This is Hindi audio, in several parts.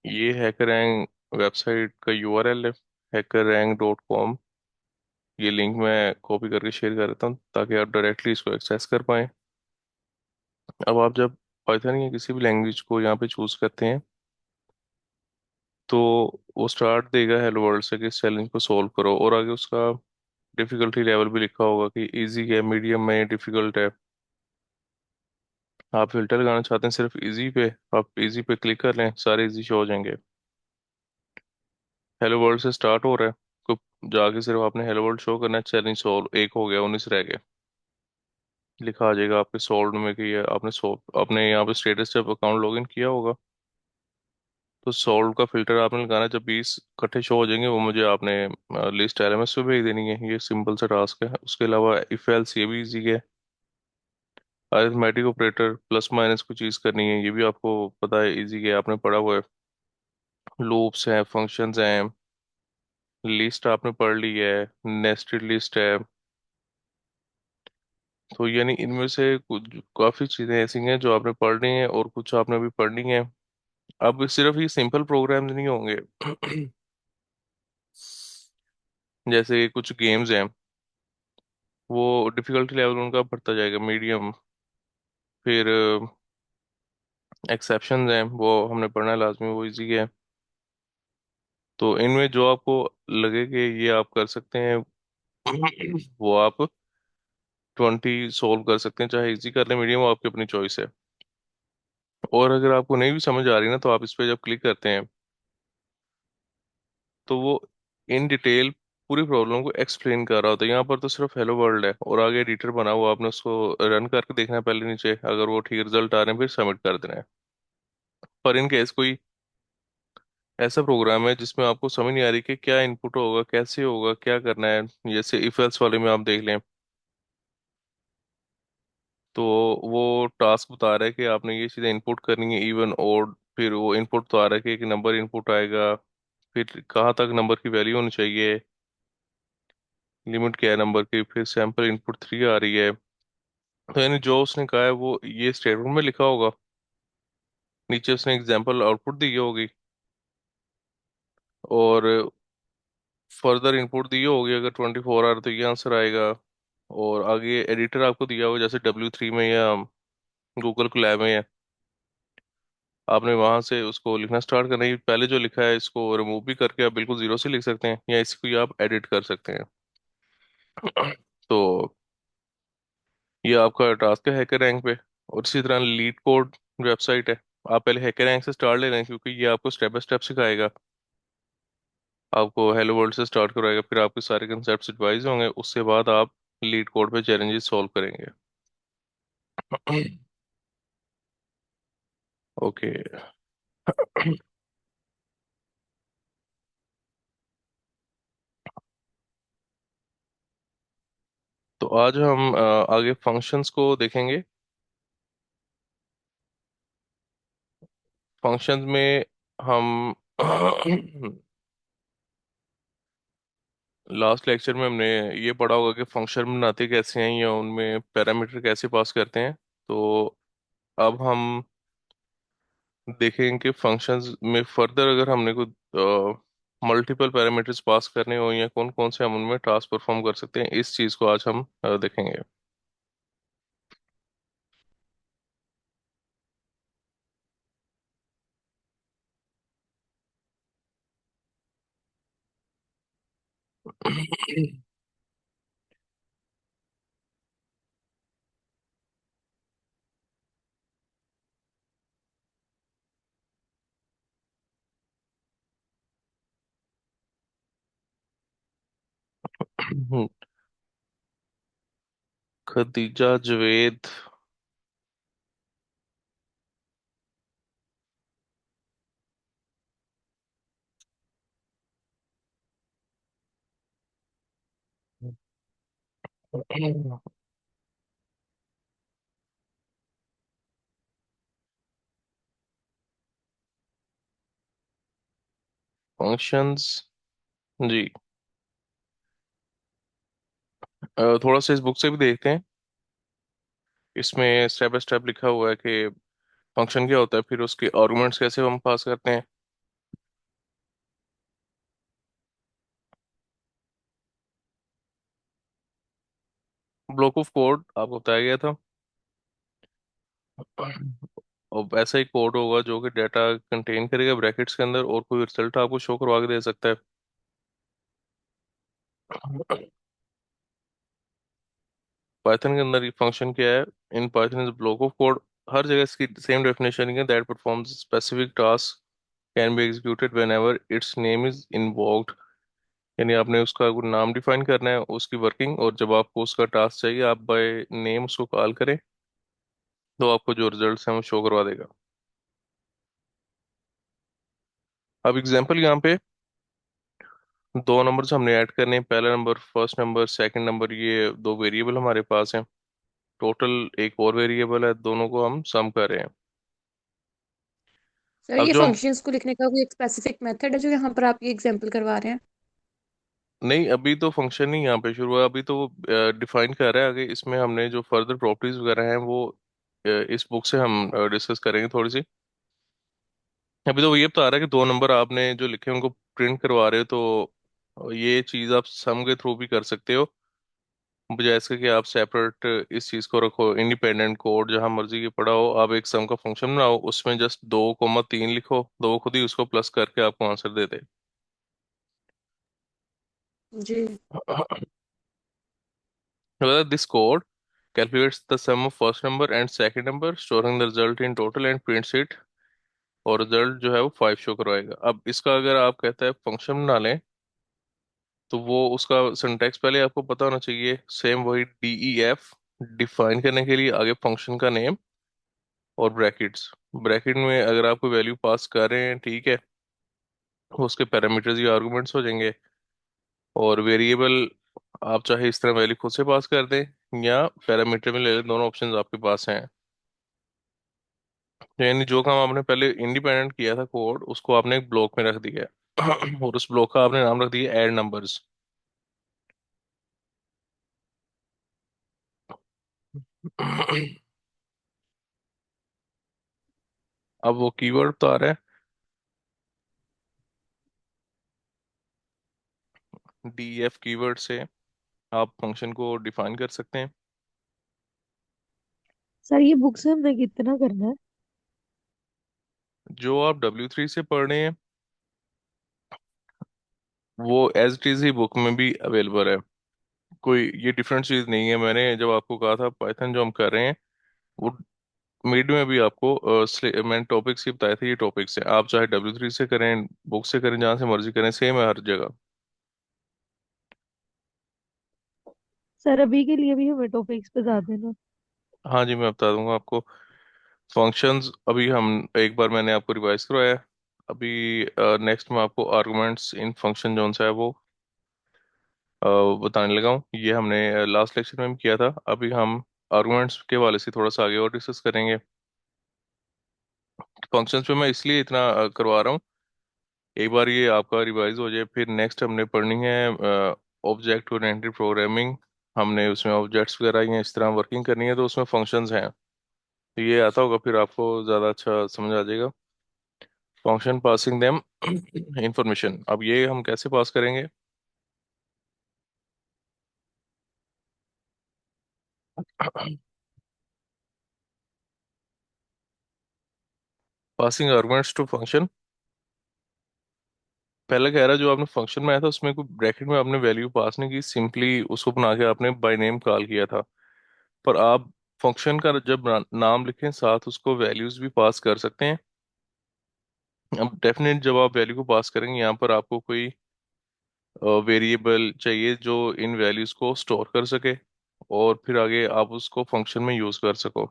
ये हैकरैंक वेबसाइट का यूआरएल है, hackerrank.com। ये लिंक मैं कॉपी करके शेयर कर देता हूँ ताकि आप डायरेक्टली इसको एक्सेस कर पाएँ। अब आप जब पाइथन या किसी भी लैंग्वेज को यहाँ पे चूज करते हैं तो वो स्टार्ट देगा हेलो वर्ल्ड से कि इस चैलेंज को सॉल्व करो, और आगे उसका डिफिकल्टी लेवल भी लिखा होगा कि इजी है, मीडियम है, डिफिकल्ट है। आप फिल्टर लगाना चाहते हैं सिर्फ इजी पे, आप इजी पे क्लिक कर लें, सारे इजी शो हो जाएंगे। हेलो वर्ल्ड से स्टार्ट हो रहा है तो जाके सिर्फ आपने हेलो वर्ल्ड शो करना है, चैलेंज सॉल्व, एक हो गया, 19 रह गए। लिखा आ जाएगा आपके सॉल्व में कि ये आपने सॉल्व, आपने यहाँ पे स्टेटस जब अकाउंट लॉगिन किया होगा तो सॉल्व का फिल्टर आपने लगाना है। जब 20 इकट्ठे शो हो जाएंगे वो मुझे आपने लिस्ट एलएमएस पे भेज देनी है। ये सिंपल सा टास्क है। उसके अलावा इफ एल्स ये भी इजी है। अरिथमेटिक ऑपरेटर प्लस माइनस को चीज करनी है, ये भी आपको पता है, इजी है, आपने पढ़ा हुआ है। लूप्स हैं, फंक्शंस हैं, लिस्ट आपने पढ़ ली है, नेस्टेड लिस्ट है। तो यानी इनमें से कुछ काफी चीजें ऐसी हैं जो आपने पढ़नी है और कुछ आपने भी पढ़नी है। अब सिर्फ ये सिंपल प्रोग्राम्स नहीं होंगे। जैसे कुछ गेम्स हैं, वो डिफिकल्टी लेवल उनका बढ़ता जाएगा, मीडियम, फिर एक्सेप्शंस हैं वो हमने पढ़ना लाजमी, वो इजी है। तो इनमें जो आपको लगे कि ये आप कर सकते हैं वो आप 20 सोल्व कर सकते हैं, चाहे इजी कर लें, मीडियम, वो आपकी अपनी चॉइस है। और अगर आपको नहीं भी समझ आ रही ना तो आप इस पे जब क्लिक करते हैं तो वो इन डिटेल पूरी प्रॉब्लम को एक्सप्लेन कर रहा होता है। यहाँ पर तो सिर्फ हेलो वर्ल्ड है और आगे एडिटर बना हुआ, आपने उसको रन करके देखना है पहले नीचे, अगर वो ठीक रिजल्ट आ रहे हैं फिर सबमिट कर देना है। पर इन केस कोई ऐसा प्रोग्राम है जिसमें आपको समझ नहीं आ रही कि क्या इनपुट होगा, कैसे होगा, क्या करना है, जैसे इफ एल्स वाले में आप देख लें तो वो टास्क बता रहा है कि आपने ये चीज़ें इनपुट करनी है, इवन ओड, फिर वो इनपुट तो आ रहा है कि एक नंबर इनपुट आएगा, फिर कहाँ तक नंबर की वैल्यू होनी चाहिए, लिमिट क्या है नंबर की, फिर सैंपल इनपुट 3 आ रही है। तो यानी जो उसने कहा है वो ये स्टेटमेंट में लिखा होगा, नीचे उसने एग्जांपल आउटपुट दी होगी और फर्दर इनपुट दी होगी, अगर 24 आ रहा तो ये आंसर आएगा। और आगे एडिटर आपको दिया होगा, जैसे W3 में या गूगल कोलैब में है, आपने वहां से उसको लिखना स्टार्ट करना है। पहले जो लिखा है इसको रिमूव भी करके आप बिल्कुल जीरो से लिख सकते हैं या इसको ही आप एडिट कर सकते हैं। तो ये आपका टास्क है हैकर रैंक पे। और इसी तरह लीड कोड वेबसाइट है, आप पहले हैकर रैंक से स्टार्ट ले लें क्योंकि ये आपको स्टेप बाय स्टेप सिखाएगा। आपको हेलो वर्ल्ड से स्टार्ट कराएगा, फिर आपके सारे कंसेप्ट एडवाइज होंगे, उसके बाद आप लीड कोड पे चैलेंजेस सॉल्व करेंगे। ओके। तो आज हम आगे फंक्शंस को देखेंगे। फंक्शंस में हम लास्ट लेक्चर में हमने ये पढ़ा होगा कि फंक्शन बनाते कैसे हैं या उनमें पैरामीटर कैसे पास करते हैं। तो अब हम देखेंगे कि फंक्शंस में फर्दर अगर हमने कोई मल्टीपल पैरामीटर्स पास करने हो या कौन कौन से हम उनमें टास्क परफॉर्म कर सकते हैं, इस चीज़ को आज हम देखेंगे। खदीजा जवेद। फंक्शंस। जी। थोड़ा सा इस बुक से भी देखते हैं। इसमें स्टेप बाय स्टेप लिखा हुआ है कि फंक्शन क्या होता है, फिर उसके आर्गुमेंट्स कैसे हम पास करते हैं, ब्लॉक ऑफ कोड आपको बताया गया था। और ऐसा ही कोड होगा जो कि डाटा कंटेन करेगा ब्रैकेट्स के अंदर, और कोई रिजल्ट आपको शो करवा के दे सकता है। पाइथन के अंदर ये फंक्शन क्या है? In Python is block of code. हर जगह इसकी सेम डेफिनेशन है, that performs specific task can be executed whenever its name is invoked. यानी आपने उसका कोई नाम डिफाइन करना है, उसकी वर्किंग, और जब आपको उसका टास्क चाहिए आप बाय नेम उसको कॉल करें, तो आपको जो रिजल्ट्स हैं वो शो करवा देगा। अब एग्जांपल यहाँ पे दो नंबर्स हमने ऐड करने हैं। पहला number, first number, second number, ये दो वेरिएबल हमारे पास हैं। टोटल एक और वेरिएबल है, दोनों को हम सम कर रहे हैं। सर अब ये जो हम, फंक्शंस को लिखने का कोई एक स्पेसिफिक मेथड है जो यहाँ पर आप ये एग्जांपल करवा रहे हैं? नहीं, अभी तो फंक्शन नहीं यहाँ पे शुरू हुआ, अभी तो वो डिफाइन कर रहा है। आगे इसमें हमने जो फर्दर प्रॉपर्टीज वगैरह हैं वो इस बुक से हम डिस्कस करेंगे थोड़ी सी। अभी तो वो ये बता रहा है कि दो नंबर आपने जो लिखे हैं उनको प्रिंट करवा रहे हो, तो ये चीज़ आप सम के थ्रू भी कर सकते हो, बजाय इसके कि आप सेपरेट इस चीज़ को रखो। इंडिपेंडेंट कोड जहां मर्जी की पड़ा हो, आप एक सम का फंक्शन बनाओ, उसमें जस्ट 2,3 लिखो, दो खुद ही उसको प्लस करके आपको आंसर दे दे। जी। This code calculates the sum of first number and second number, storing the result in total and prints it, और रिजल्ट जो है वो 5 शो करवाएगा। अब इसका अगर आप कहता है फंक्शन बना लें, तो वो उसका सिंटैक्स पहले आपको पता होना चाहिए। सेम वही DEF डिफाइन करने के लिए आगे फंक्शन का नेम और ब्रैकेट्स। ब्रैकेट में अगर आप कोई वैल्यू पास कर रहे हैं, ठीक है, उसके पैरामीटर्स या आर्गुमेंट्स हो जाएंगे। और वेरिएबल आप चाहे इस तरह वैल्यू खुद से पास कर दें या पैरामीटर में ले लें, दोनों ऑप्शंस आपके पास हैं। यानी जो काम आपने पहले इंडिपेंडेंट किया था कोड, उसको आपने एक ब्लॉक में रख दिया है और उस ब्लॉक का आपने नाम रख दिया ऐड नंबर्स। अब वो कीवर्ड तो आ रहा है, DEF कीवर्ड से आप फंक्शन को डिफाइन कर सकते हैं। सर ये बुक से हमने कितना करना है? जो आप W3 से पढ़ रहे हैं वो एज इट इज ही बुक में भी अवेलेबल है। कोई ये डिफरेंट चीज नहीं है। मैंने जब आपको कहा था पाइथन जो हम कर रहे हैं, वो मिड में भी आपको मैंने टॉपिक्स ही बताए थे, ये टॉपिक्स हैं। आप चाहे W3 से करें, बुक से करें, जहाँ से मर्जी करें, सेम है हर जगह। सर अभी के लिए भी हमें टॉपिक्स बता देना। हाँ जी, मैं बता दूंगा आपको। फंक्शंस अभी हम एक बार मैंने आपको रिवाइज करवाया है। अभी नेक्स्ट मैं आपको आर्गुमेंट्स इन फंक्शन जोन सा है वो अ, बताने लगा हूँ। ये हमने लास्ट लेक्चर में भी किया था। अभी हम आर्गुमेंट्स के वाले से थोड़ा सा आगे और डिस्कस करेंगे। फंक्शंस पे मैं इसलिए इतना करवा रहा हूँ, एक बार ये आपका रिवाइज हो जाए। फिर नेक्स्ट हमने पढ़नी है ऑब्जेक्ट ओरिएंटेड प्रोग्रामिंग। हमने उसमें ऑब्जेक्ट्स वगैरह या इस तरह वर्किंग करनी है, तो उसमें फंक्शंस हैं। तो ये आता होगा, फिर आपको ज़्यादा अच्छा समझ आ जाएगा। फंक्शन पासिंग देम इंफॉर्मेशन, अब ये हम कैसे पास करेंगे? Passing arguments to function. पहले कह रहा जो आपने फंक्शन में आया था उसमें कोई ब्रैकेट में आपने वैल्यू पास नहीं की, सिंपली उसको बना के आपने बाय नेम कॉल किया था। पर आप फंक्शन का जब नाम लिखें साथ उसको वैल्यूज भी पास कर सकते हैं। अब डेफिनेट जब आप वैल्यू को पास करेंगे, यहाँ पर आपको कोई वेरिएबल चाहिए जो इन वैल्यूज को स्टोर कर सके, और फिर आगे आप उसको फंक्शन में यूज कर सको।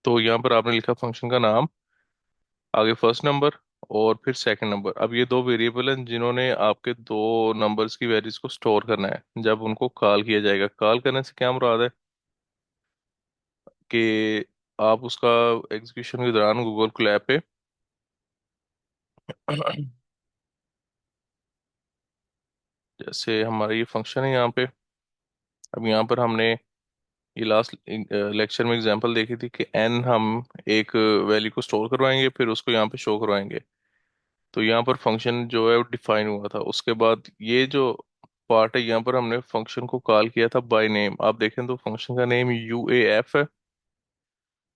तो यहाँ पर आपने लिखा फंक्शन का नाम, आगे फर्स्ट नंबर और फिर सेकंड नंबर। अब ये दो वेरिएबल हैं जिन्होंने आपके दो नंबर्स की वैल्यूज को स्टोर करना है जब उनको कॉल किया जाएगा। कॉल करने से क्या मुराद है कि आप उसका एग्जीक्यूशन के दौरान गूगल कोलैब पे जैसे हमारा ये फंक्शन है यहाँ पे। अब यहाँ पर हमने ये लास्ट लेक्चर में एग्जांपल देखी थी कि n हम एक वैल्यू को स्टोर करवाएंगे, फिर उसको यहाँ पे शो करवाएंगे। तो यहाँ पर फंक्शन जो है वो डिफाइन हुआ था। उसके बाद ये जो पार्ट है, यहाँ पर हमने फंक्शन को कॉल किया था बाय नेम। आप देखें तो फंक्शन का नेम UAF है,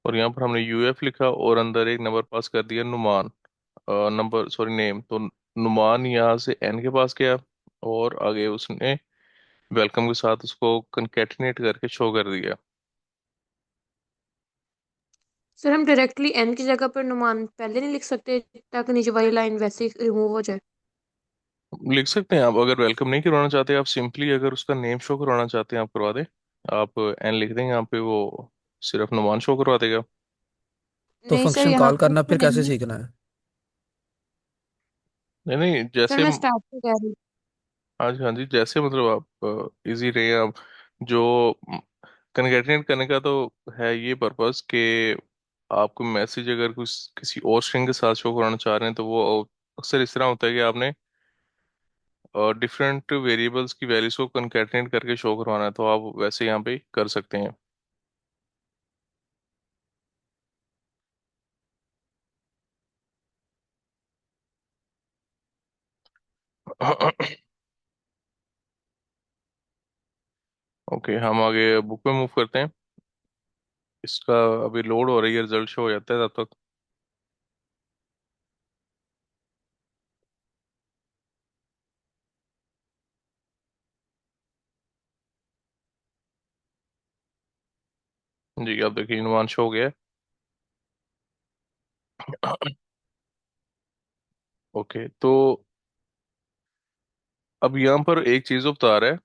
और यहाँ पर हमने UF लिखा और अंदर एक नंबर पास कर दिया नुमान, नंबर सॉरी नेम। तो नुमान यहाँ से N के पास गया, और आगे उसने वेलकम के साथ उसको कंकेटिनेट करके शो कर दिया। सर हम डायरेक्टली एन की जगह पर नुमान पहले नहीं लिख सकते ताकि नीचे वाली लाइन वैसे ही रिमूव हो जाए? लिख सकते हैं आप, अगर वेलकम नहीं करवाना चाहते, आप सिंपली अगर उसका नेम शो करवाना चाहते हैं आप करवा दें। आप N लिख देंगे यहाँ पे, वो सिर्फ नुमान शो करवा देगा। तो नहीं सर, फंक्शन यहाँ कॉल पे करना तो फिर कैसे नहीं। सीखना है? नहीं नहीं, सर जैसे मैं स्टार्ट से कह रही हूँ। हाँ जी हाँ जी, जैसे मतलब आप इजी रहे आप, जो कन्केटिनेट करने का तो है ये पर्पस कि आपको मैसेज अगर कुछ किसी और स्ट्रिंग के साथ शो कराना चाह रहे हैं, तो वो अक्सर इस तरह होता है कि आपने डिफरेंट वेरिएबल्स की वैल्यूज को कन्केटिनेट करके शो करवाना है, तो आप वैसे यहाँ पे कर सकते हैं। ओके, हम आगे बुक पे मूव करते हैं। इसका अभी लोड हो रही है, रिजल्ट शो हो जाता है तब तक। जी आप देखिए, इनवान शो हो गया है। ओके, तो अब यहाँ पर एक चीज बता रहा है,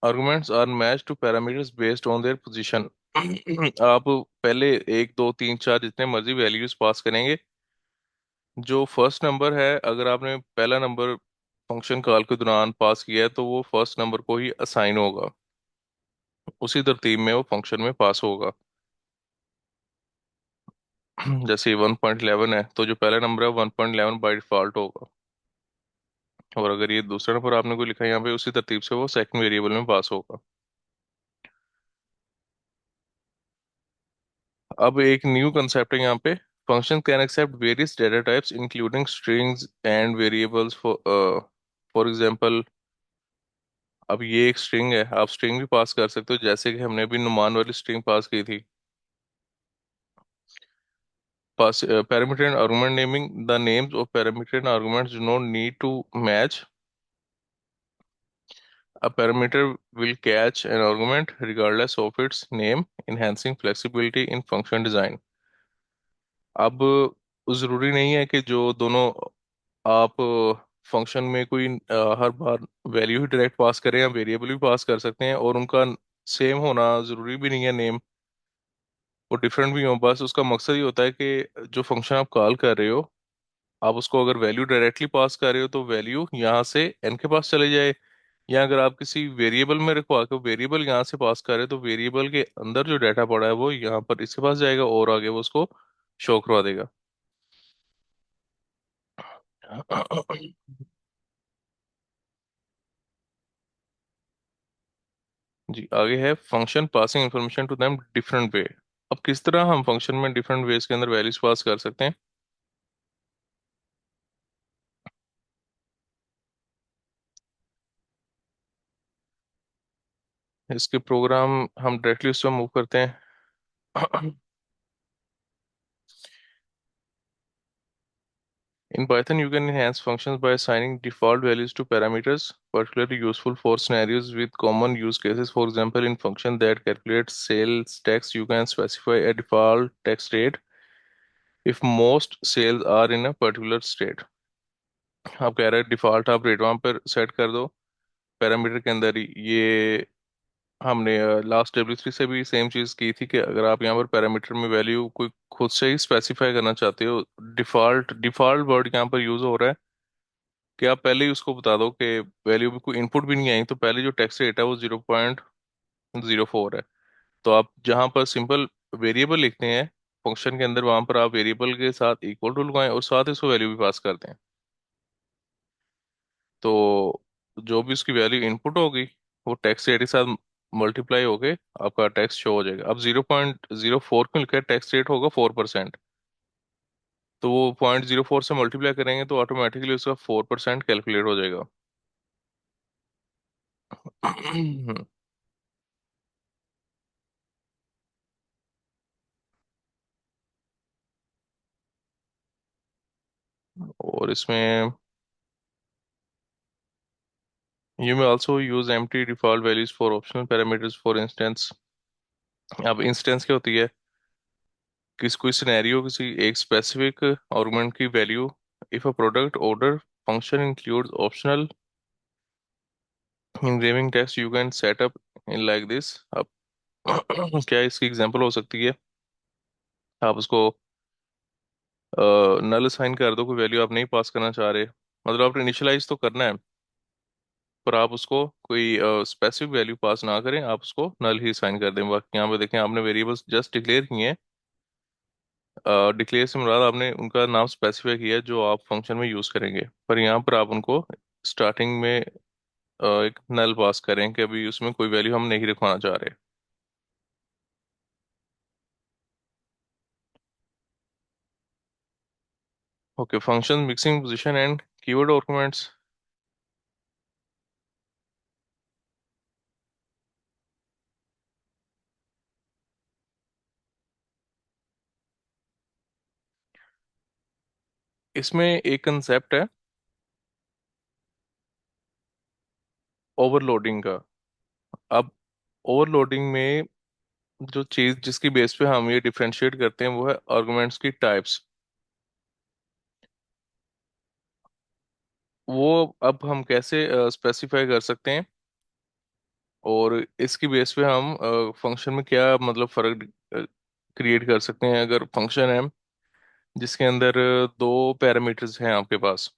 arguments are match to parameters based on their position. आप पहले एक दो तीन चार जितने मर्जी वैल्यूज पास करेंगे, जो फर्स्ट नंबर है, अगर आपने पहला नंबर फंक्शन कॉल के दौरान पास किया है, तो वो फर्स्ट नंबर को ही असाइन होगा, उसी तरतीब में वो फंक्शन में पास होगा। जैसे 1.11 है, तो जो पहला नंबर है 1.11 बाई डिफॉल्ट होगा, और अगर ये दूसरा नंबर आपने कोई लिखा है यहाँ पे, उसी तरतीब से वो सेकंड वेरिएबल में पास होगा। अब एक न्यू कंसेप्ट है यहाँ पे, function can accept various data types including strings and variables for example. अब ये एक स्ट्रिंग है, आप स्ट्रिंग भी पास कर सकते हो, जैसे कि हमने अभी नुमान वाली स्ट्रिंग पास की थी। Pass parameter and argument naming, the names of parameter and arguments do not need to match. A parameter will catch an argument regardless of its name, enhancing flexibility in function design. अब ज़रूरी नहीं है कि जो दोनों आप फंक्शन में कोई हर बार वैल्यू ही डायरेक्ट पास करें, या वेरिएबल भी पास कर सकते हैं, और उनका सेम होना ज़रूरी भी नहीं है नेम, वो डिफरेंट भी हो। बस उसका मकसद ये होता है कि जो फंक्शन आप कॉल कर रहे हो, आप उसको अगर वैल्यू डायरेक्टली पास कर रहे हो, तो वैल्यू यहाँ से एन के पास चले जाए, या अगर आप किसी वेरिएबल में रखवा के वेरिएबल यहाँ से पास करें, तो वेरिएबल के अंदर जो डाटा पड़ा है वो यहाँ पर इसके पास जाएगा, और आगे वो उसको शो करवा देगा। जी आगे है function passing information to them different way. अब किस तरह हम फंक्शन में डिफरेंट वेज के अंदर वैल्यूज पास कर सकते हैं? इसके प्रोग्राम हम डायरेक्टली उस पर मूव करते हैं। In Python, you can enhance functions by assigning default values to parameters, particularly useful for scenarios with common use cases. For example, in function that calculates sales tax, you can specify a default tax rate if most sales are in a particular state. आप कह रहे हैं डिफॉल्ट आप रेट वहां पर सेट कर दो पैरामीटर के अंदर ही। ये हमने लास्ट W3 से भी सेम चीज़ की थी, कि अगर आप यहाँ पर पैरामीटर में वैल्यू कोई खुद से ही स्पेसिफाई करना चाहते हो, डिफॉल्ट डिफॉल्ट वर्ड यहाँ पर यूज हो रहा है, कि आप पहले ही उसको बता दो कि वैल्यू भी कोई इनपुट भी नहीं आई, तो पहले जो टैक्स रेट है वो 0.04 है। तो आप जहां पर सिंपल वेरिएबल लिखते हैं फंक्शन के अंदर, वहां पर आप वेरिएबल के साथ इक्वल टू लगाएं, और साथ ही उसको वैल्यू भी पास कर दें। तो जो भी उसकी वैल्यू इनपुट होगी, वो टैक्स रेट के साथ मल्टीप्लाई होके आपका टैक्स शो हो जाएगा। अब 0.04 क्यों लिखा है, टैक्स रेट होगा 4%, तो वो 0.04 से मल्टीप्लाई करेंगे तो ऑटोमेटिकली उसका 4% कैलकुलेट हो जाएगा। और इसमें you may also use empty default values for optional parameters for instance। अब इंस्टेंस क्या होती है? कोई सिनेरियो, किसी एक स्पेसिफिक आर्गुमेंट की value, if a product order function includes optional engraving text you can set up in like this। अब क्या इसकी एग्जांपल हो सकती है? आप उसको नल असाइन कर दो, कोई वैल्यू आप नहीं पास करना चाह रहे, मतलब आपने इनिशियलाइज तो करना है, पर आप उसको कोई स्पेसिफिक वैल्यू पास ना करें, आप उसको नल ही असाइन कर दें। बाकी यहाँ पे देखें, आपने वेरिएबल्स जस्ट डिक्लेयर किए हैं। डिक्लेयर से मुराद आपने उनका नाम स्पेसिफाई किया है जो आप फंक्शन में यूज़ करेंगे, पर यहाँ पर आप उनको स्टार्टिंग में एक नल पास करें कि अभी उसमें कोई वैल्यू हम नहीं रखवाना चाह रहे। Okay, function mixing position and keyword arguments. इसमें एक कंसेप्ट है ओवरलोडिंग का। अब ओवरलोडिंग में जो चीज जिसकी बेस पे हम ये डिफरेंशिएट करते हैं वो है आर्गुमेंट्स की टाइप्स। वो अब हम कैसे स्पेसिफाई कर सकते हैं, और इसकी बेस पे हम फंक्शन में क्या मतलब फर्क क्रिएट कर सकते हैं। अगर फंक्शन है जिसके अंदर दो पैरामीटर्स हैं आपके पास,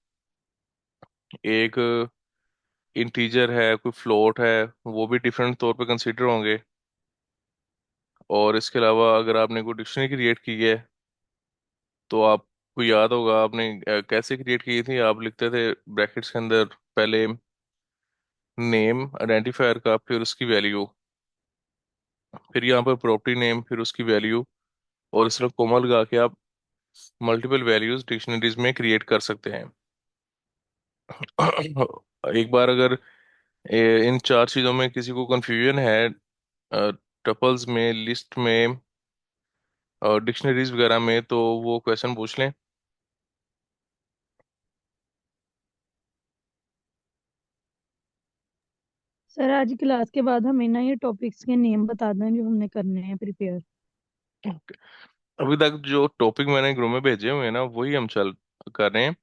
एक इंटीजर है, कोई फ्लोट है, वो भी डिफरेंट तौर पे कंसीडर होंगे। और इसके अलावा अगर आपने कोई डिक्शनरी क्रिएट की है, तो आपको याद होगा आपने कैसे क्रिएट की थी। आप लिखते थे ब्रैकेट्स के अंदर पहले नेम आइडेंटिफायर का, फिर उसकी वैल्यू, फिर यहाँ पर प्रॉपर्टी नेम, फिर उसकी वैल्यू, और इस तरह कोमा लगा के आप मल्टीपल वैल्यूज डिक्शनरीज में क्रिएट कर सकते हैं। एक बार अगर इन चार चीज़ों में किसी को कंफ्यूजन है, टपल्स में, लिस्ट में, डिक्शनरीज वगैरह में, तो वो क्वेश्चन पूछ लें। सर आज क्लास के बाद हमें ना ये टॉपिक्स के नेम बता दें जो हमने करने हैं प्रिपेयर। अभी तक जो टॉपिक मैंने ग्रुप में भेजे हुए हैं ना, वही हम चल कर रहे हैं।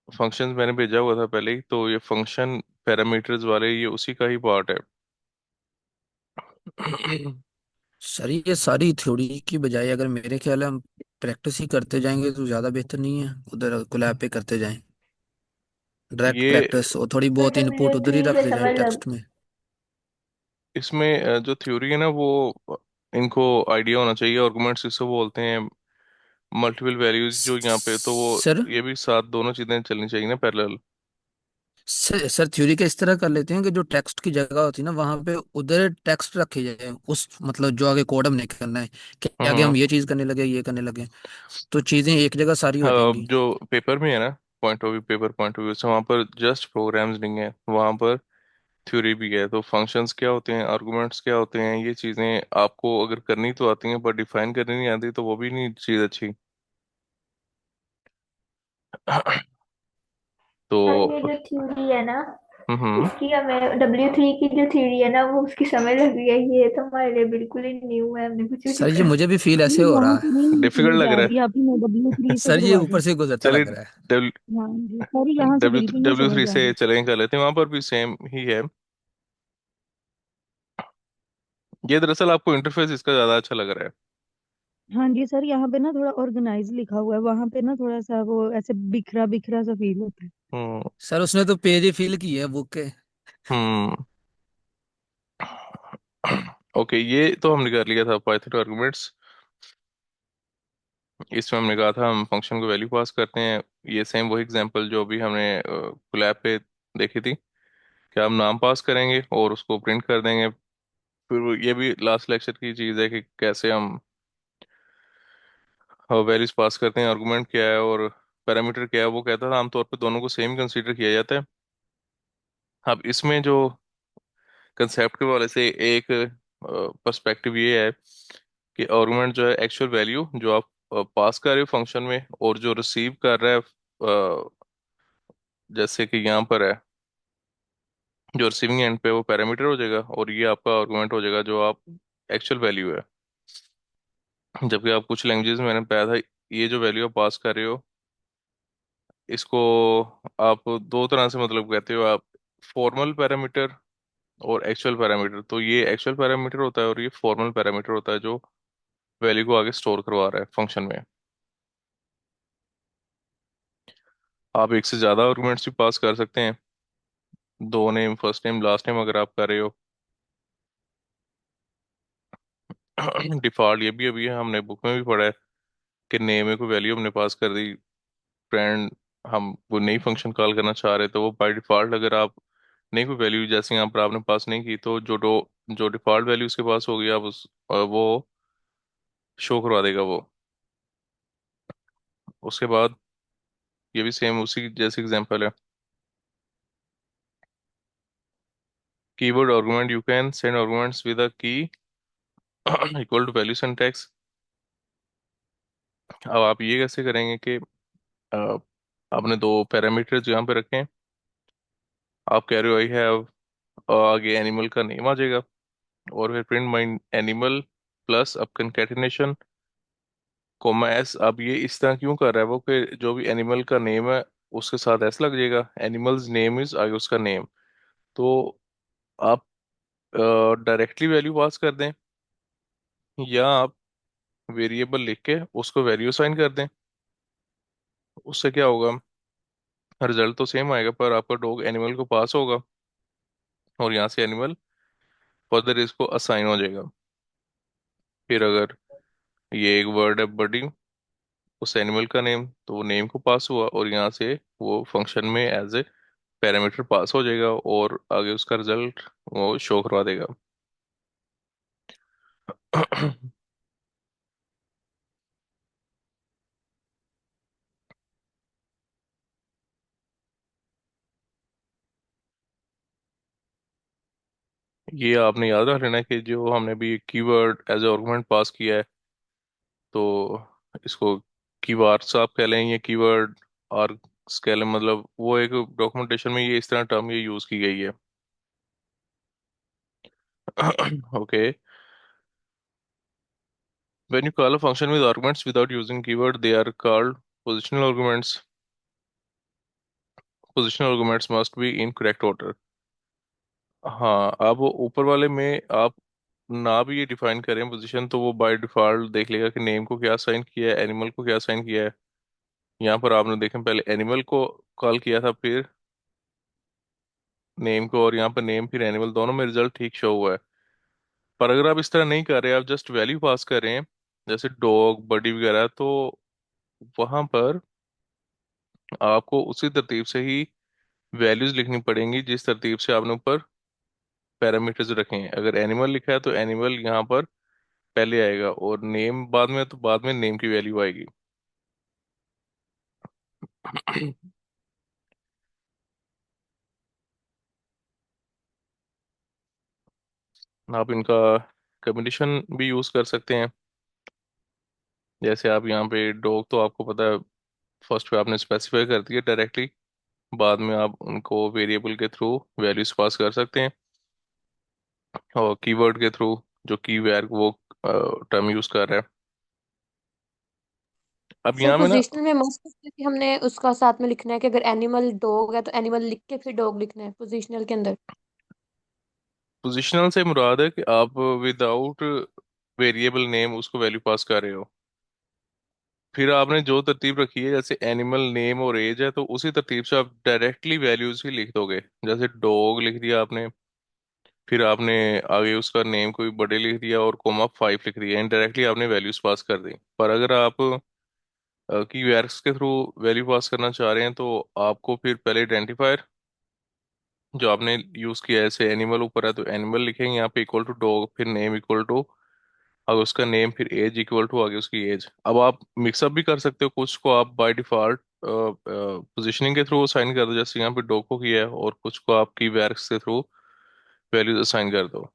फंक्शंस मैंने भेजा हुआ था पहले ही, तो ये फंक्शन पैरामीटर्स वाले ये उसी का ही पार्ट है। सर ये सारी थ्योरी की बजाय अगर मेरे ख्याल है हम प्रैक्टिस ही करते जाएंगे तो ज्यादा बेहतर नहीं है, उधर कोलैब पे करते जाएं। डायरेक्ट ये प्रैक्टिस और थोड़ी तो बहुत इनपुट डब्ल्यू उधर ही थ्री रख पे ले जाए समझ लग। टेक्स्ट में। इसमें जो थ्योरी है ना, वो इनको आइडिया होना चाहिए आर्गुमेंट्स किसको बोलते हैं, मल्टीपल वैल्यूज जो यहाँ पे, तो वो सर ये भी साथ दोनों चीजें चलनी चाहिए ना पैरेलल। सर थ्योरी का इस तरह कर लेते हैं कि जो टेक्स्ट की जगह होती है ना वहां पे उधर टेक्स्ट रखे जाए, उस मतलब जो आगे कोड हमने करना है कि आगे हम्म। हम ये चीज करने लगे ये करने लगे, तो चीजें एक जगह सारी हो हाँ, जाएंगी। जो पेपर में है ना, point of view, paper point of view से वहाँ पर जस्ट प्रोग्राम्स नहीं है, वहाँ पर थ्योरी भी है। तो फंक्शंस क्या होते हैं, आर्गुमेंट्स क्या होते हैं, ये चीजें आपको अगर करनी तो आती हैं, पर डिफाइन करनी नहीं आती, तो वो भी नहीं चीज अच्छी। सर तो ये जो थ्योरी है ना, हम्म। इसकी हमें डब्ल्यू थ्री की जो थ्योरी है ना वो उसकी समझ लग गई है। ये तो हमारे लिए बिल्कुल ही न्यू है, हमने कुछ भी नहीं सर ये पढ़ा। मुझे भी फील ऐसे नहीं हो रहा यहाँ से नहीं डिफिकल्ट समझ लग आ रहा रही, आप ही W3 है। से सर ये करवा दें। ऊपर से गुजरता है। लग रहा है। चलिए हाँ जी सर, यहाँ से डब्ल्यू बिल्कुल नहीं डब्ल्यू समझ थ्री आ से रही। चलें, कर लेते हैं, वहां पर भी सेम ही है। ये दरअसल आपको इंटरफेस इसका ज्यादा अच्छा लग रहा है। हाँ जी सर, यहाँ पे ना थोड़ा ऑर्गेनाइज लिखा हुआ है, वहां पे ना थोड़ा सा वो ऐसे बिखरा बिखरा सा फील होता है। हम्म। सर उसने तो पेज ही फिल की है बुक के। हम्म। ओके, ये तो हमने कर लिया था पाइथन आर्गुमेंट्स। इसमें हमने कहा था हम फंक्शन को वैल्यू पास करते हैं। ये सेम वही एग्जांपल जो अभी हमने लैब पे देखी थी, कि हम नाम पास करेंगे और उसको प्रिंट कर देंगे। फिर ये भी लास्ट लेक्चर की चीज़ है कि कैसे हम वैल्यूज पास करते हैं, आर्गुमेंट क्या है और पैरामीटर क्या है। वो कहता था आमतौर पे दोनों को सेम कंसीडर किया जाता है। अब इसमें जो कंसेप्ट के वाले से एक पर्सपेक्टिव ये है कि आर्गुमेंट जो है एक्चुअल वैल्यू जो आप पास कर रहे हो फंक्शन में, और जो रिसीव कर रहा है जैसे कि यहाँ पर है, जो रिसीविंग एंड पे वो पैरामीटर हो जाएगा, और ये आपका आर्गुमेंट हो जाएगा जो आप एक्चुअल वैल्यू है। जबकि आप कुछ लैंग्वेजेस में मैंने बताया था, ये जो वैल्यू आप पास कर रहे हो इसको आप दो तरह से मतलब कहते हो आप, फॉर्मल पैरामीटर और एक्चुअल पैरामीटर। तो ये एक्चुअल पैरामीटर होता है और ये फॉर्मल पैरामीटर होता है जो वैल्यू को आगे स्टोर करवा रहा है फंक्शन में। आप एक से ज्यादा आर्गुमेंट्स भी पास कर सकते हैं, दो name, first name, last name अगर आप कर रहे हो। डिफॉल्ट ये भी अभी हमने बुक में भी पढ़ा है कि नेम में कोई वैल्यू हमने पास कर दी, फ्रेंड, हम वो नई फंक्शन कॉल करना चाह रहे, तो वो बाय डिफॉल्ट अगर आप नई कोई वैल्यू जैसे यहाँ पर आपने पास नहीं की, तो जो डिफॉल्ट वैल्यू उसके पास होगी आप वो शो करवा देगा वो। उसके बाद ये भी सेम उसी जैसी एग्जांपल है, keyword argument, you can send arguments with a की इक्वल टू वैल्यू सिंटैक्स। अब आप ये कैसे करेंगे कि अ, आपने दो पैरामीटर्स यहाँ पे रखे हैं, आप कह रहे हो आई हैव, आगे एनिमल का नेम आ जाएगा, और फिर प्रिंट माई एनिमल प्लस अब कंकेटिनेशन कोमा एस। अब ये इस तरह क्यों कर रहा है वो, कि जो भी एनिमल का नेम है उसके साथ एस लग जाएगा, एनिमल्स नेम इज आगे उसका नेम। तो आप डायरेक्टली वैल्यू पास कर दें, या आप वेरिएबल लिख के उसको वैल्यू साइन कर दें। उससे क्या होगा, रिजल्ट तो सेम आएगा पर आपका डॉग एनिमल को पास होगा, और यहाँ से एनिमल फर्दर इसको असाइन हो जाएगा। फिर अगर ये एक वर्ड है बडी, उस एनिमल का नेम, तो वो नेम को पास हुआ, और यहाँ से वो फंक्शन में एज ए पैरामीटर पास हो जाएगा, और आगे उसका रिजल्ट वो शो करवा देगा। ये आपने याद रख लेना कि जो हमने भी कीवर्ड एज ए आर्गुमेंट पास किया है, तो इसको कीवर्ड्स आप कह लें, ये कीवर्ड आर्ग्स कह लें, मतलब वो एक डॉक्यूमेंटेशन में ये इस तरह टर्म ये यूज की गई है। Okay, when you call a function with arguments without using keyword, they are called positional arguments. Positional arguments must be in correct order. हाँ, अब वो ऊपर वाले में आप ना भी ये डिफाइन करें पोजीशन, तो वो बाय डिफॉल्ट देख लेगा कि नेम को क्या साइन किया है, एनिमल को क्या साइन किया है। यहाँ पर आपने देखें पहले एनिमल को कॉल किया था, फिर नेम को, और यहाँ पर नेम फिर एनिमल, दोनों में रिजल्ट ठीक शो हुआ है। पर अगर आप इस तरह नहीं कर रहे, आप जस्ट वैल्यू पास कर रहे हैं जैसे डॉग, बडी वगैरह, तो वहां पर आपको उसी तरतीब से ही वैल्यूज लिखनी पड़ेंगी जिस तरतीब से आपने ऊपर पैरामीटर्स रखे हैं। अगर एनिमल लिखा है तो एनिमल यहाँ पर पहले आएगा, और नेम बाद में, तो बाद में नेम की वैल्यू आएगी। आप इनका कम्बिनेशन भी यूज कर सकते हैं। जैसे आप यहाँ पे डॉग, तो आपको पता है फर्स्ट पे आपने स्पेसिफाई कर दिया डायरेक्टली, बाद में आप उनको वेरिएबल के थ्रू वैल्यूज पास कर सकते हैं, और कीवर्ड के थ्रू जो की वैर वो टर्म यूज कर रहा है। अब सर यहाँ में ना पोजिशनल में मस्ट है कि हमने उसका साथ में लिखना है कि अगर एनिमल डॉग है तो एनिमल लिख के फिर डॉग लिखना है पोजिशनल के अंदर। पोजिशनल से मुराद है कि आप विदाउट वेरिएबल नेम उसको वैल्यू पास कर रहे हो। फिर आपने जो तरतीब रखी है, जैसे एनिमल नेम और एज है, तो उसी तरतीब से आप डायरेक्टली वैल्यूज ही लिख दोगे। जैसे डॉग लिख दिया आपने, फिर आपने आगे उसका नेम कोई बड़े लिख दिया और कोमा 5 लिख दिया, इनडायरेक्टली आपने वैल्यूज पास कर दी। पर अगर आप की वैर्स के थ्रू वैल्यू पास करना चाह रहे हैं, तो आपको फिर पहले आइडेंटिफायर जो आपने यूज किया है, जैसे एनिमल ऊपर है तो एनिमल लिखेंगे यहाँ पे इक्वल टू डॉग, फिर नेम इक्वल टू आगे उसका नेम, फिर एज इक्वल टू आगे उसकी एज। अब आप मिक्सअप भी कर सकते हो, कुछ को आप बाय डिफॉल्ट पोजीशनिंग के थ्रू साइन कर दो, जैसे यहाँ पे डॉग को किया है, और कुछ को आप की वैर्स के थ्रू वैल्यूज असाइन कर दो।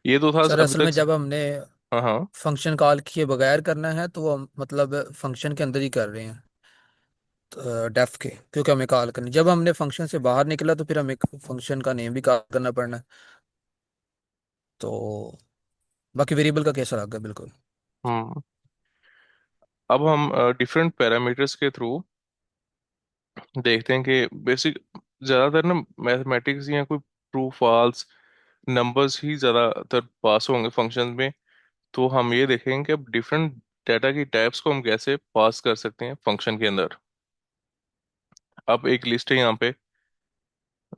ये तो था सर अभी असल में तक। जब हमने हाँ हाँ। फंक्शन कॉल किए बगैर करना है तो वो हम मतलब फंक्शन के अंदर ही कर रहे हैं डेफ के, क्योंकि हमें कॉल करनी, जब हमने फंक्शन से बाहर निकला तो फिर हमें फंक्शन का नेम भी कॉल करना पड़ना है। तो बाकी वेरिएबल का केस अलग है बिल्कुल। हम्म। अब हम डिफरेंट पैरामीटर्स के थ्रू देखते हैं कि बेसिक ज़्यादातर ना मैथमेटिक्स या कोई ट्रू फॉल्स नंबर्स ही ज़्यादातर पास होंगे फंक्शन में। तो हम ये देखेंगे कि अब डिफरेंट डाटा की टाइप्स को हम कैसे पास कर सकते हैं फंक्शन के अंदर। अब एक लिस्ट है यहाँ पे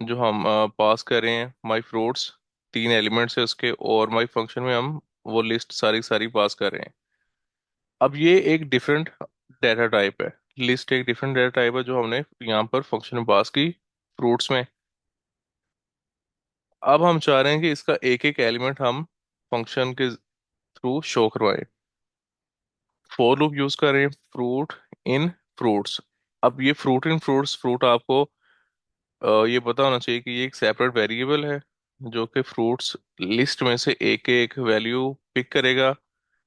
जो हम पास कर रहे हैं, माई फ्रूट्स, 3 एलिमेंट्स है उसके, और माई फंक्शन में हम वो लिस्ट सारी सारी पास कर रहे हैं। अब ये एक डिफरेंट डाटा टाइप है। लिस्ट एक डिफरेंट डाटा टाइप है जो हमने यहाँ पर फंक्शन में पास की फ्रूट्स में। अब हम चाह रहे हैं कि इसका एक एक एलिमेंट हम फंक्शन के थ्रू शो करवाएं। फॉर लूप यूज कर रहे हैं, फ्रूट इन फ्रूट्स। अब ये फ्रूट इन फ्रूट्स, फ्रूट आपको ये पता होना चाहिए कि ये एक सेपरेट वेरिएबल है जो कि फ्रूट्स लिस्ट में से एक एक वैल्यू पिक करेगा,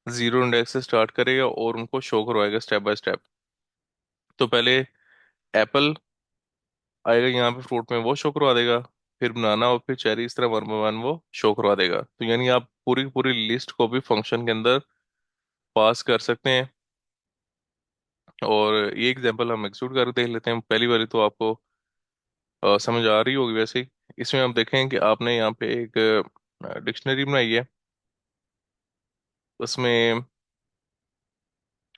जीरो इंडेक्स से स्टार्ट करेगा और उनको शो करवाएगा स्टेप बाय स्टेप। तो पहले एप्पल आएगा यहाँ पे फ्रूट में, वो शो करवा देगा, फिर बनाना और फिर चेरी, इस तरह वन बाय वन वो शो करवा देगा। तो यानी आप पूरी पूरी लिस्ट को भी फंक्शन के अंदर पास कर सकते हैं। और ये एग्जांपल हम एक्सिक्यूट कर देख लेते हैं। पहली बारी तो आपको समझ आ रही होगी वैसे ही। इसमें हम देखें कि आपने यहाँ पे एक डिक्शनरी बनाई है। उसमें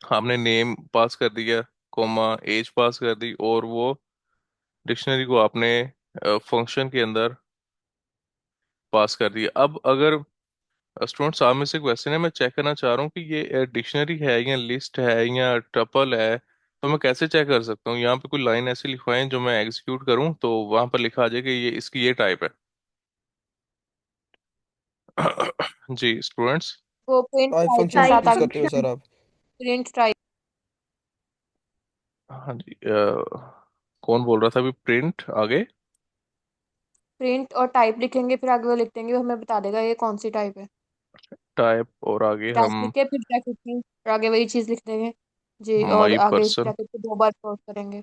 आपने नेम पास कर दिया, कॉमा एज पास कर दी, और वो डिक्शनरी को आपने फंक्शन के अंदर पास कर दिया। अब अगर स्टूडेंट्स आप में से क्वेश्चन है, मैं चेक करना चाह रहा हूँ कि ये डिक्शनरी है या लिस्ट है या टपल है, तो मैं कैसे चेक कर सकता हूँ? यहाँ पे कोई लाइन ऐसी लिखवाएं जो मैं एग्जीक्यूट करूँ तो वहां पर लिखा आ जाए कि ये इसकी ये टाइप है। जी स्टूडेंट्स। वो प्रिंट टाइप टाइप के फंक्शन टाइप साथ यूज आगे करते हो फंक्शन। सर आप? Print type. हाँ जी, कौन बोल रहा था अभी? प्रिंट आगे। प्रिंट और टाइप लिखेंगे, फिर आगे वो लिख देंगे, वो हमें बता देगा ये कौन सी टाइप है। टाइप और आगे डैश लिख हम के फिर ब्रैकेट में और आगे वही चीज लिख देंगे। जी, और माई आगे इस पर्सन। ब्रैकेट को 2 बार क्रॉस करेंगे,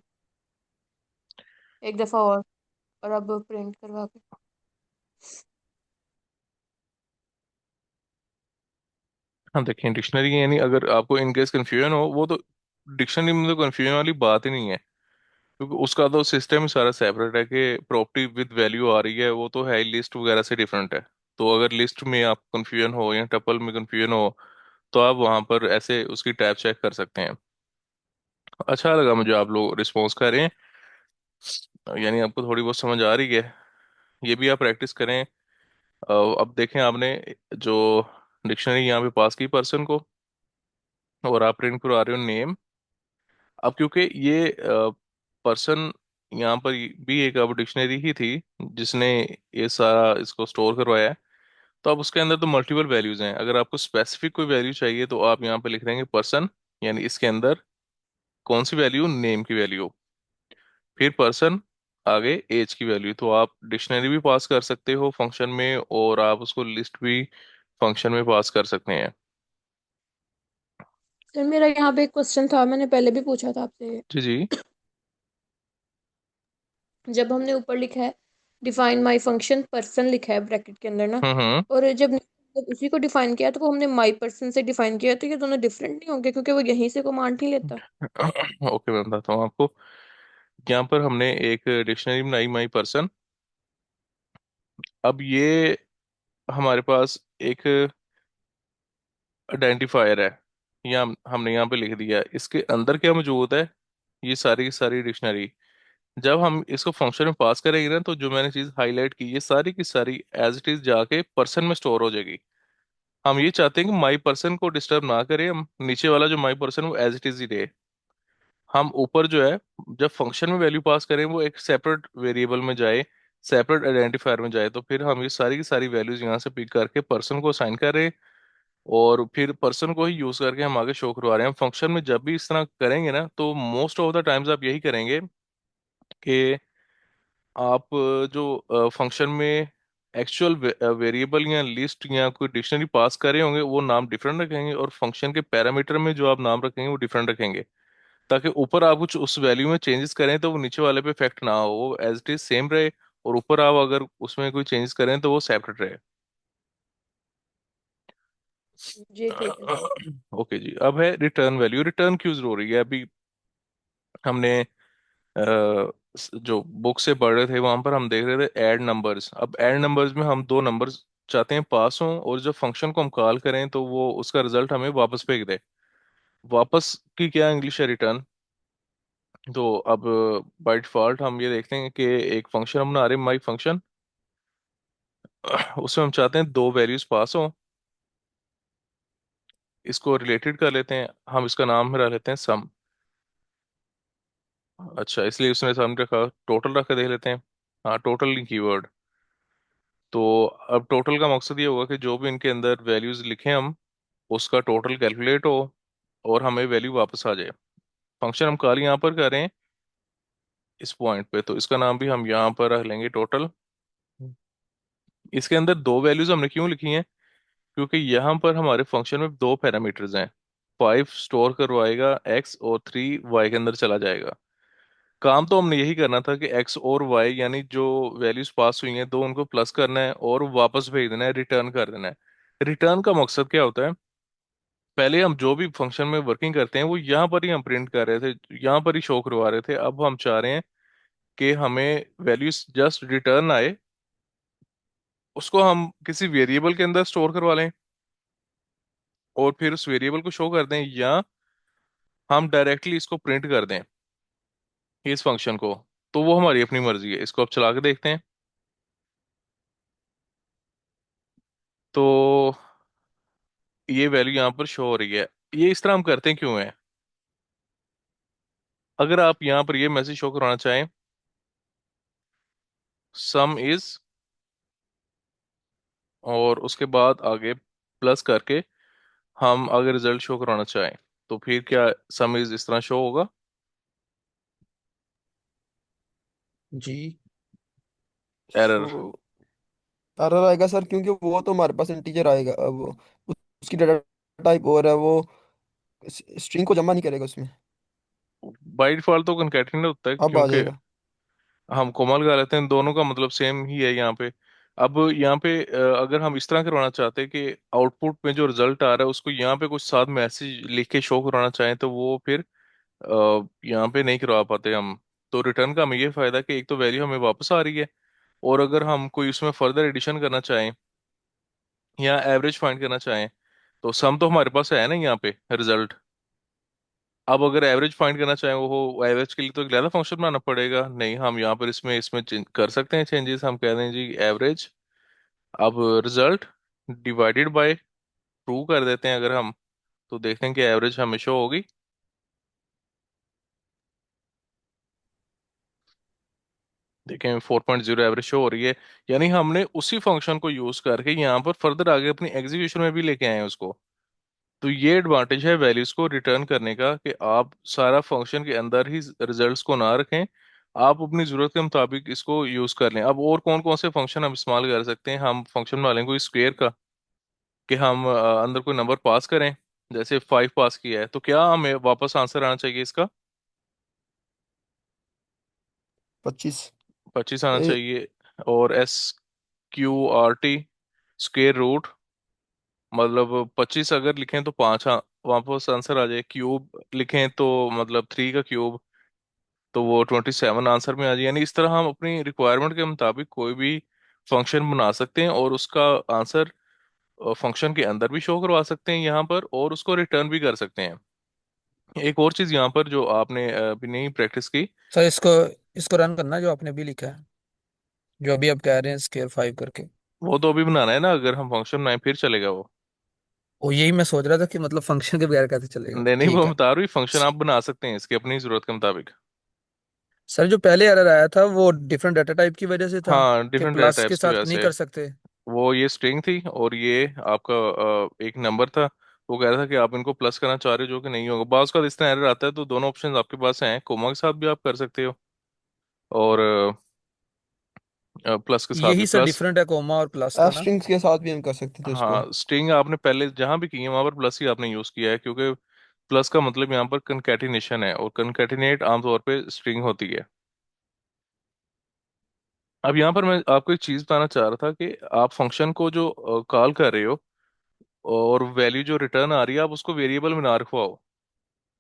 एक दफा और अब प्रिंट करवा के। हम देखें डिक्शनरी यानी अगर आपको इनकेस कंफ्यूजन हो, वो तो डिक्शनरी में तो कंफ्यूजन वाली बात ही नहीं है, क्योंकि उसका तो सिस्टम ही सारा सेपरेट है कि प्रॉपर्टी विद वैल्यू आ रही है, वो तो है लिस्ट वगैरह से डिफरेंट है। तो अगर लिस्ट में आप कंफ्यूजन हो या टपल में कंफ्यूजन हो तो आप वहां पर ऐसे उसकी टैब चेक कर सकते हैं। अच्छा लगा मुझे आप लोग रिस्पॉन्स कर रहे हैं, यानी आपको थोड़ी बहुत समझ आ रही है। ये भी आप प्रैक्टिस करें। अब देखें आपने जो डिक्शनरी यहाँ पे पास की पर्सन को, और आप प्रिंट करवा रहे हो नेम। अब क्योंकि ये पर्सन यहाँ पर भी एक अब डिक्शनरी ही थी जिसने ये सारा इसको स्टोर करवाया है, तो अब उसके अंदर तो मल्टीपल वैल्यूज हैं। अगर आपको स्पेसिफिक कोई वैल्यू चाहिए तो आप यहाँ पे लिख देंगे पर्सन, यानी इसके अंदर कौन सी वैल्यू, नेम की वैल्यू, फिर पर्सन, आगे एज की वैल्यू। तो आप डिक्शनरी भी पास कर सकते हो फंक्शन में और आप उसको लिस्ट भी फंक्शन में पास कर सकते हैं। सर मेरा यहाँ पे एक क्वेश्चन था, मैंने पहले भी पूछा था आपसे। जी जी। जब हमने ऊपर लिखा है डिफाइन माई फंक्शन, पर्सन लिखा है ब्रैकेट के अंदर ना, हम्म। और जब उसी को डिफाइन किया तो वो हमने माई पर्सन से डिफाइन किया, तो ये दोनों डिफरेंट नहीं होंगे क्योंकि वो यहीं से कमांड नहीं लेता। ओके मैं बताता हूँ आपको। यहाँ पर हमने एक डिक्शनरी बनाई, माई पर्सन। अब ये हमारे पास एक आइडेंटिफायर है, या हमने यहाँ पे लिख दिया। इसके अंदर क्या मौजूद है? ये सारी की सारी डिक्शनरी। जब हम इसको फंक्शन में पास करेंगे ना, तो जो मैंने चीज हाईलाइट की, ये सारी की सारी एज इट इज जाके पर्सन में स्टोर हो जाएगी। हम ये चाहते हैं कि माई पर्सन को डिस्टर्ब ना करें, हम नीचे वाला जो माई पर्सन वो एज इट इज ही रहे। हम ऊपर जो है, जब फंक्शन में वैल्यू पास करें वो एक सेपरेट वेरिएबल में जाए, सेपरेट आइडेंटिफायर में जाए। तो फिर हम ये सारी की सारी वैल्यूज यहाँ से पिक करके पर्सन को असाइन कर रहे हैं, और फिर पर्सन को ही यूज करके हम आगे शो करवा रहे हैं। फंक्शन में जब भी इस तरह करेंगे ना, तो मोस्ट ऑफ द टाइम्स आप यही करेंगे कि आप जो फंक्शन में एक्चुअल वेरिएबल या लिस्ट या कोई डिक्शनरी पास कर रहे होंगे वो नाम डिफरेंट रखेंगे, और फंक्शन के पैरामीटर में जो आप नाम रखेंगे वो डिफरेंट रखेंगे, ताकि ऊपर आप कुछ उस वैल्यू में चेंजेस करें तो वो नीचे वाले पे इफेक्ट ना हो, वो एज इट इज सेम रहे, और ऊपर आप अगर उसमें कोई चेंजेस करें तो वो सेपरेट रहे। जी ठीक है। ओके जी, अब है रिटर्न वैल्यू। रिटर्न क्यों जरूरी है? अभी हमने जो बुक से पढ़ रहे थे वहां पर हम देख रहे थे ऐड नंबर्स। अब ऐड नंबर्स में हम दो नंबर्स चाहते हैं पास हों, और जब फंक्शन को हम कॉल करें तो वो उसका रिजल्ट हमें वापस फेंक दे। वापस की क्या इंग्लिश है? रिटर्न। तो अब बाय डिफॉल्ट हम ये देखते हैं कि एक फंक्शन हम बना रहे हैं, माई फंक्शन। उसमें हम चाहते हैं दो वैल्यूज पास हों। इसको रिलेटेड कर लेते हैं, हम इसका नाम रख लेते हैं सम। अच्छा, इसलिए उसने सम रखा, टोटल रख के देख लेते हैं। हाँ, टोटल कीवर्ड। तो अब टोटल का मकसद ये होगा कि जो भी इनके अंदर वैल्यूज लिखें हम, उसका टोटल कैलकुलेट हो और हमें वैल्यू वापस आ जाए। फंक्शन हम कॉल यहाँ पर करें इस पॉइंट पे, तो इसका नाम भी हम यहाँ पर रख लेंगे टोटल। इसके अंदर दो वैल्यूज हमने क्यों लिखी हैं? क्योंकि यहाँ पर हमारे फंक्शन में दो पैरामीटर्स हैं। 5 स्टोर करवाएगा एक्स, और 3 वाई के अंदर चला जाएगा। काम तो हमने यही करना था कि एक्स और वाई यानी जो वैल्यूज पास हुई हैं दो, उनको प्लस करना है और वापस भेज देना है, रिटर्न कर देना है। रिटर्न का मकसद क्या होता है? पहले हम जो भी फंक्शन में वर्किंग करते हैं वो यहाँ पर ही हम प्रिंट कर रहे थे, यहाँ पर ही शो करवा रहे थे। अब हम चाह रहे हैं कि हमें वैल्यूज जस्ट रिटर्न आए, उसको हम किसी वेरिएबल के अंदर स्टोर करवा लें और फिर उस वेरिएबल को शो कर दें, या हम डायरेक्टली इसको प्रिंट कर दें इस फंक्शन को। तो वो हमारी अपनी मर्जी है। इसको अब चला के देखते हैं। तो ये वैल्यू यहाँ पर शो हो रही है। ये इस तरह हम करते हैं क्यों है? अगर आप यहाँ पर ये मैसेज शो करवाना चाहें, सम इज, और उसके बाद आगे प्लस करके हम अगर रिजल्ट शो करवाना चाहें, तो फिर क्या सम इज इस तरह शो होगा? जी। एरर। सो एरर आएगा सर, क्योंकि वो तो हमारे पास इंटीजर आएगा। अब उसकी डाटा टाइप और है, वो स्ट्रिंग को जमा नहीं करेगा उसमें। बाय डिफॉल्ट तो कंकैटिनेट होता है, अब आ क्योंकि जाएगा। हम कोमल लगा लेते हैं, दोनों का मतलब सेम ही है यहाँ पे। अब यहाँ पे अगर हम इस तरह करवाना चाहते हैं कि आउटपुट में जो रिजल्ट आ रहा है उसको यहाँ पे कुछ साथ मैसेज लिख के शो करवाना चाहें, तो वो फिर यहाँ पे नहीं करवा पाते हम। तो रिटर्न का हमें ये फायदा है कि एक तो वैल्यू हमें वापस आ रही है, और अगर हम कोई उसमें फर्दर एडिशन करना चाहें या एवरेज फाइंड करना चाहें, तो सम तो हमारे पास है ना यहाँ पे रिजल्ट। अब अगर एवरेज फाइंड करना चाहें, वो एवरेज के लिए तो एक अलग फंक्शन बनाना पड़ेगा। नहीं, हम यहाँ पर इसमें इसमें कर सकते हैं चेंजेस। हम कह दें जी एवरेज, अब रिजल्ट डिवाइडेड बाय 2 कर देते हैं अगर हम, तो देखते हैं कि एवरेज हमें शो होगी। देखें 4.0 एवरेज शो हो रही है। यानी हमने उसी फंक्शन को यूज करके यहाँ पर फर्दर आगे अपनी एग्जीक्यूशन में भी लेके आए हैं उसको। तो ये एडवांटेज है वैल्यूज को रिटर्न करने का, कि आप सारा फंक्शन के अंदर ही रिजल्ट्स को ना रखें, आप अपनी जरूरत के मुताबिक इसको यूज कर लें। अब और कौन कौन से फंक्शन हम इस्तेमाल कर सकते हैं? हम फंक्शन बना लेंगे कोई स्क्वेयर का, कि हम अंदर कोई नंबर पास करें। जैसे 5 पास किया है, तो क्या हमें वापस आंसर आना चाहिए इसका? 25। 25 आना ए, चाहिए। और SQRT, स्क्वेयर रूट, मतलब 25 अगर लिखें तो 5 वापस आंसर आ जाए। क्यूब लिखें तो मतलब 3 का क्यूब, तो वो 27 आंसर में आ जाए। यानी इस तरह हम अपनी रिक्वायरमेंट के मुताबिक कोई भी फंक्शन बना सकते हैं, और उसका आंसर फंक्शन के अंदर भी शो करवा सकते हैं यहाँ पर, और उसको रिटर्न भी कर सकते हैं। एक और चीज़ यहाँ पर जो आपने अभी नहीं प्रैक्टिस की। सर इसको इसको रन करना जो आपने अभी लिखा है, जो अभी आप कह रहे हैं स्केयर 5 करके। वो तो अभी बनाना है ना, अगर हम फंक्शन बनाए फिर चलेगा वो। वो यही मैं सोच रहा था कि मतलब फंक्शन के बगैर कैसे चलेगा। नहीं नहीं, वो ठीक मैं है। बता रहा हूँ फंक्शन आप बना सकते हैं इसकी अपनी जरूरत के मुताबिक। सर जो पहले एरर आया था वो डिफरेंट डाटा टाइप की वजह से था, हाँ, कि डिफरेंट डेटा प्लस के टाइप्स की वजह साथ नहीं से। कर सकते। वो ये स्ट्रिंग थी और ये आपका एक नंबर था। वो कह रहा था कि आप इनको प्लस करना चाह रहे हो, जो कि नहीं होगा। बाज़ का इस तरह एरर आता है, तो दोनों ऑप्शन आपके पास हैं, कोमा के साथ भी आप कर सकते हो। और प्लस के साथ भी यही सर प्लस। डिफरेंट है कोमा और प्लस का ना। स्ट्रिंग्स के साथ भी हम कर सकते थे उसको। हाँ, स्ट्रिंग आपने पहले जहां भी की है वहां पर प्लस ही आपने यूज किया है, क्योंकि प्लस का मतलब यहाँ पर कंकैटिनेशन है, और कंकैटिनेट आमतौर पे स्ट्रिंग होती है। अब यहाँ पर मैं आपको एक चीज बताना चाह रहा था कि आप फंक्शन को जो कॉल कर रहे हो और वैल्यू जो रिटर्न आ रही है, आप उसको वेरिएबल में ना रखवाओ।